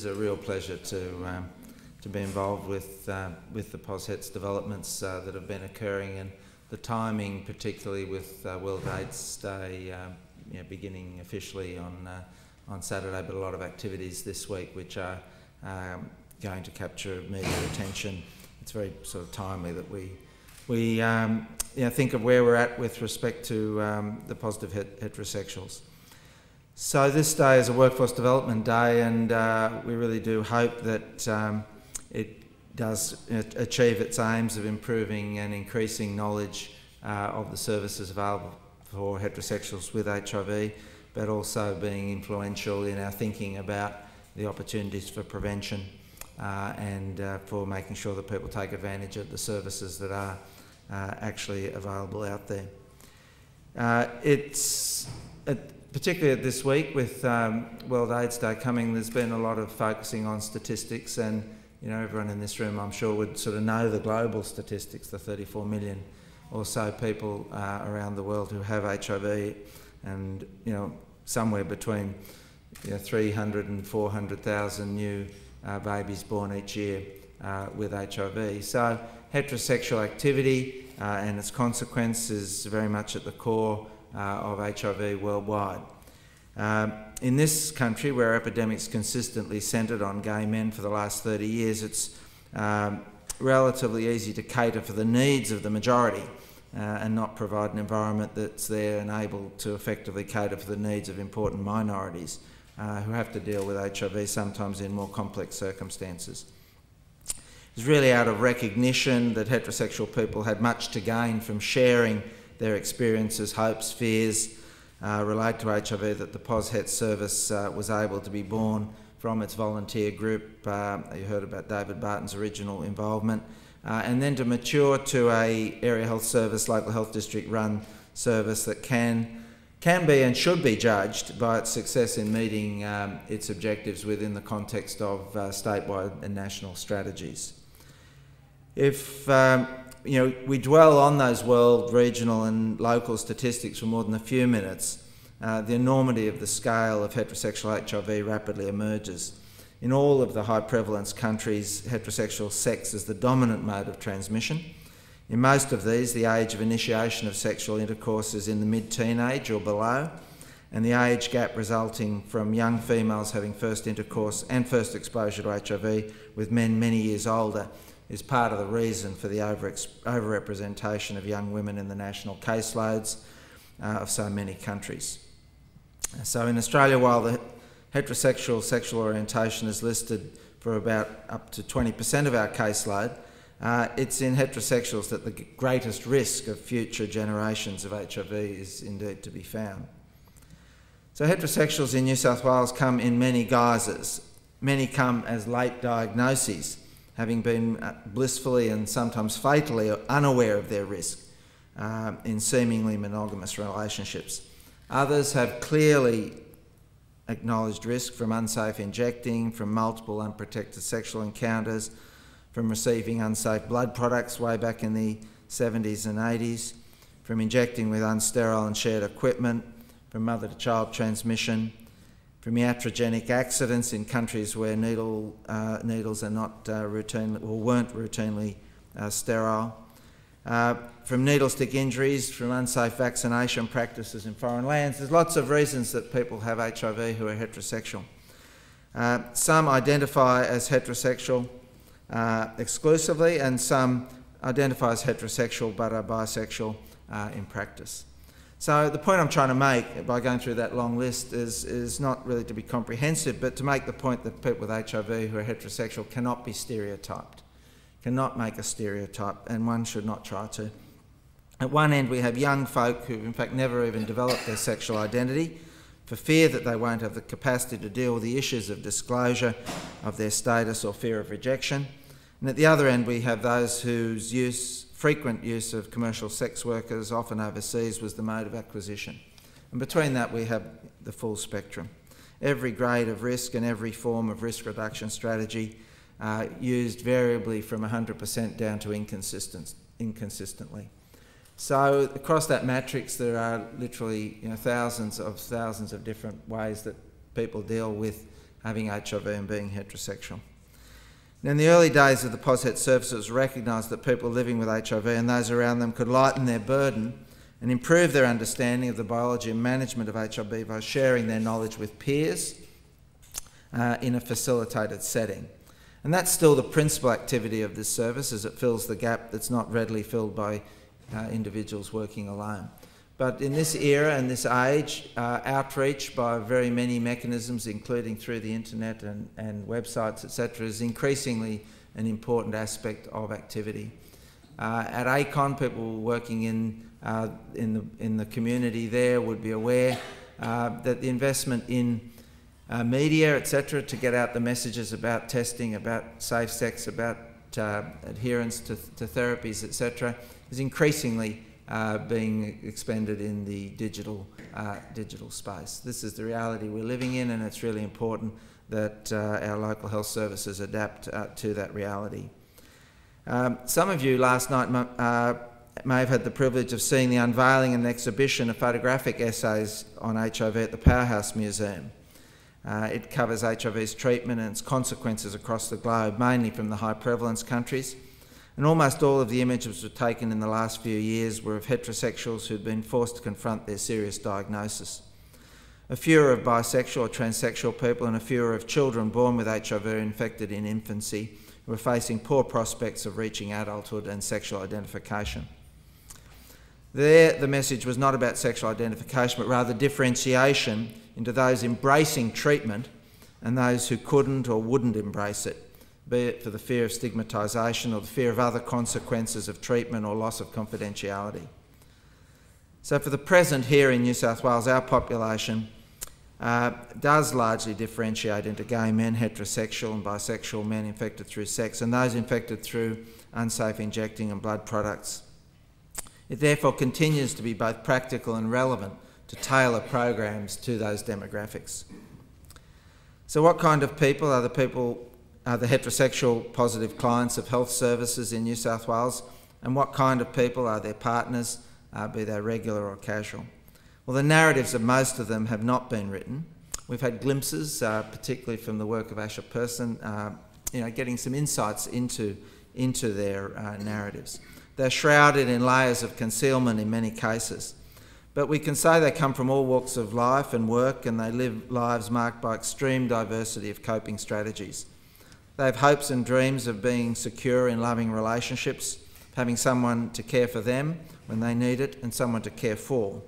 is a real pleasure to be involved with the Pozhet's developments that have been occurring, and the timing, particularly with World AIDS Day beginning officially on Saturday, but a lot of activities this week which are going to capture media attention. It's very sort of timely that we think of where we're at with respect to the positive heterosexuals. So this day is a Workforce Development Day, and we really do hope that it does achieve its aims of improving and increasing knowledge of the services available for heterosexuals with HIV, but also being influential in our thinking about the opportunities for prevention and for making sure that people take advantage of the services that are actually available out there. Particularly this week with World AIDS Day coming, there's been a lot of focusing on statistics, and everyone in this room, I'm sure, would sort of know the global statistics, the 34 million or so people around the world who have HIV, and somewhere between 300 and 400,000 new babies born each year with HIV. So heterosexual activity and its consequences is very much at the core of HIV worldwide. In this country, where epidemics consistently centred on gay men for the last 30 years, it's relatively easy to cater for the needs of the majority and not provide an environment that's there and able to effectively cater for the needs of important minorities who have to deal with HIV, sometimes in more complex circumstances. It's really out of recognition that heterosexual people had much to gain from sharing their experiences, hopes, fears related to HIV that the Pozhet service was able to be born from its volunteer group. You heard about David Barton's original involvement, and then to mature to a area health service, local health district run service that can be and should be judged by its success in meeting its objectives within the context of statewide and national strategies. If we dwell on those world, regional and local statistics for more than a few minutes, the enormity of the scale of heterosexual HIV rapidly emerges. In all of the high prevalence countries, heterosexual sex is the dominant mode of transmission. In most of these, the age of initiation of sexual intercourse is in the mid-teenage or below, and the age gap resulting from young females having first intercourse and first exposure to HIV with men many years older is part of the reason for the overrepresentation of young women in the national caseloads of so many countries. So in Australia, while the heterosexual sexual orientation is listed for about up to 20% of our caseload, it's in heterosexuals that the greatest risk of future generations of HIV is indeed to be found. So heterosexuals in New South Wales come in many guises. Many come as late diagnoses, having been blissfully and sometimes fatally unaware of their risk in seemingly monogamous relationships. Others have clearly acknowledged risk from unsafe injecting, from multiple unprotected sexual encounters, from receiving unsafe blood products way back in the 70s and 80s, from injecting with unsterile and shared equipment, from mother-to-child transmission, from iatrogenic accidents in countries where needles are not routine or weren't routinely sterile, from needle stick injuries, from unsafe vaccination practices in foreign lands. There's lots of reasons that people have HIV who are heterosexual. Some identify as heterosexual exclusively, and some identify as heterosexual but are bisexual in practice. So the point I'm trying to make by going through that long list is not really to be comprehensive, but to make the point that people with HIV who are heterosexual cannot be stereotyped, cannot make a stereotype, and one should not try to. At one end we have young folk who in fact never even developed their sexual identity for fear that they won't have the capacity to deal with the issues of disclosure of their status or fear of rejection. And at the other end we have those whose frequent use of commercial sex workers, often overseas, was the mode of acquisition. And between that we have the full spectrum. Every grade of risk and every form of risk reduction strategy used variably from 100% down to inconsistently. So across that matrix there are literally thousands of different ways that people deal with having HIV and being heterosexual. Now, in the early days of the Pozhet service, it was recognised that people living with HIV and those around them could lighten their burden and improve their understanding of the biology and management of HIV by sharing their knowledge with peers in a facilitated setting. And that's still the principal activity of this service, as it fills the gap that's not readily filled by individuals working alone. But in this era and this age, outreach by very many mechanisms, including through the internet and websites, etc., is increasingly an important aspect of activity. At ACON, people working in the community there would be aware that the investment in media, etc., to get out the messages about testing, about safe sex, about adherence to therapies, etc., is increasingly being expended in the digital space. This is the reality we're living in, and it's really important that our local health services adapt to that reality. Some of you last night may have had the privilege of seeing the unveiling and exhibition of photographic essays on HIV at the Powerhouse Museum. It covers HIV's treatment and its consequences across the globe, mainly from the high prevalence countries. And almost all of the images were taken in the last few years were of heterosexuals who'd been forced to confront their serious diagnosis. A few are of bisexual or transsexual people, and a few are of children born with HIV infected in infancy who are facing poor prospects of reaching adulthood and sexual identification. There, the message was not about sexual identification, but rather differentiation into those embracing treatment and those who couldn't or wouldn't embrace it, be it for the fear of stigmatisation or the fear of other consequences of treatment or loss of confidentiality. So for the present here in New South Wales, our population does largely differentiate into gay men, heterosexual and bisexual men infected through sex, and those infected through unsafe injecting and blood products. It therefore continues to be both practical and relevant to tailor programs to those demographics. So what kind of people are the heterosexual positive clients of health services in New South Wales, and what kind of people are their partners, be they regular or casual? Well, the narratives of most of them have not been written. We've had glimpses, particularly from the work of Asher Person, getting some insights into their narratives. They're shrouded in layers of concealment in many cases, but we can say they come from all walks of life and work, and they live lives marked by extreme diversity of coping strategies. They have hopes and dreams of being secure in loving relationships, having someone to care for them when they need it and someone to care for.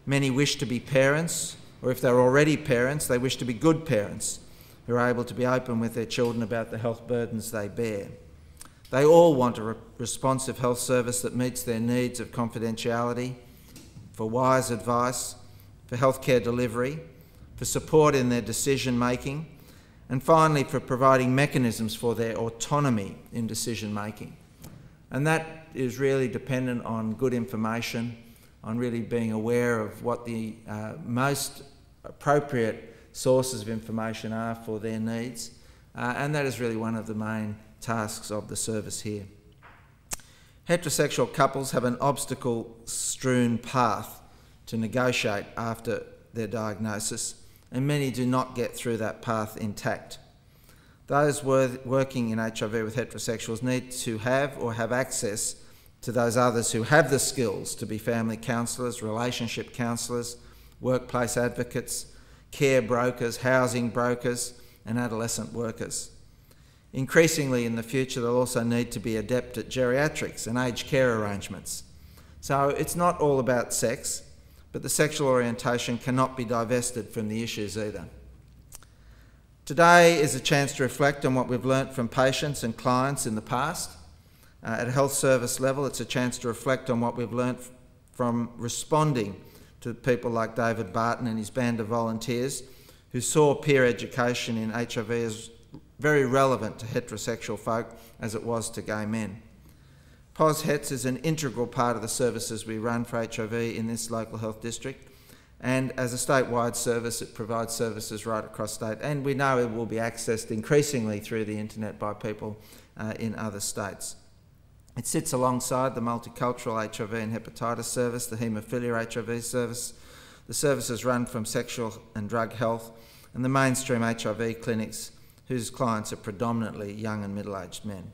Many wish to be parents, or if they're already parents, they wish to be good parents who are able to be open with their children about the health burdens they bear. They all want a responsive health service that meets their needs of confidentiality, for wise advice, for healthcare delivery, for support in their decision making, and finally for providing mechanisms for their autonomy in decision making. And that is really dependent on good information, on really being aware of what the most appropriate sources of information are for their needs, and that is really one of the main tasks of the service here. Heterosexual couples have an obstacle-strewn path to negotiate after their diagnosis, and many do not get through that path intact. Those working in HIV with heterosexuals need to have or have access to those others who have the skills to be family counsellors, relationship counsellors, workplace advocates, care brokers, housing brokers, and adolescent workers. Increasingly in the future, they'll also need to be adept at geriatrics and aged care arrangements. So it's not all about sex, but the sexual orientation cannot be divested from the issues either. Today is a chance to reflect on what we've learnt from patients and clients in the past. At a health service level, it's a chance to reflect on what we've learnt from responding to people like David Barton and his band of volunteers who saw peer education in HIV as very relevant to heterosexual folk as it was to gay men. Pozhet is an integral part of the services we run for HIV in this local health district, and as a statewide service it provides services right across state, and we know it will be accessed increasingly through the internet by people in other states. It sits alongside the multicultural HIV and hepatitis service, the haemophilia HIV service. The services run from sexual and drug health, and the mainstream HIV clinics whose clients are predominantly young and middle-aged men.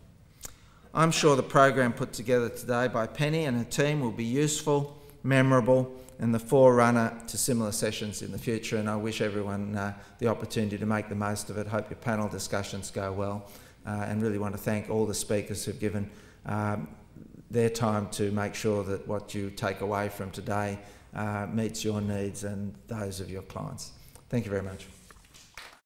I'm sure the program put together today by Penny and her team will be useful, memorable, and the forerunner to similar sessions in the future, and I wish everyone the opportunity to make the most of it. Hope your panel discussions go well, and really want to thank all the speakers who've given their time to make sure that what you take away from today meets your needs and those of your clients. Thank you very much.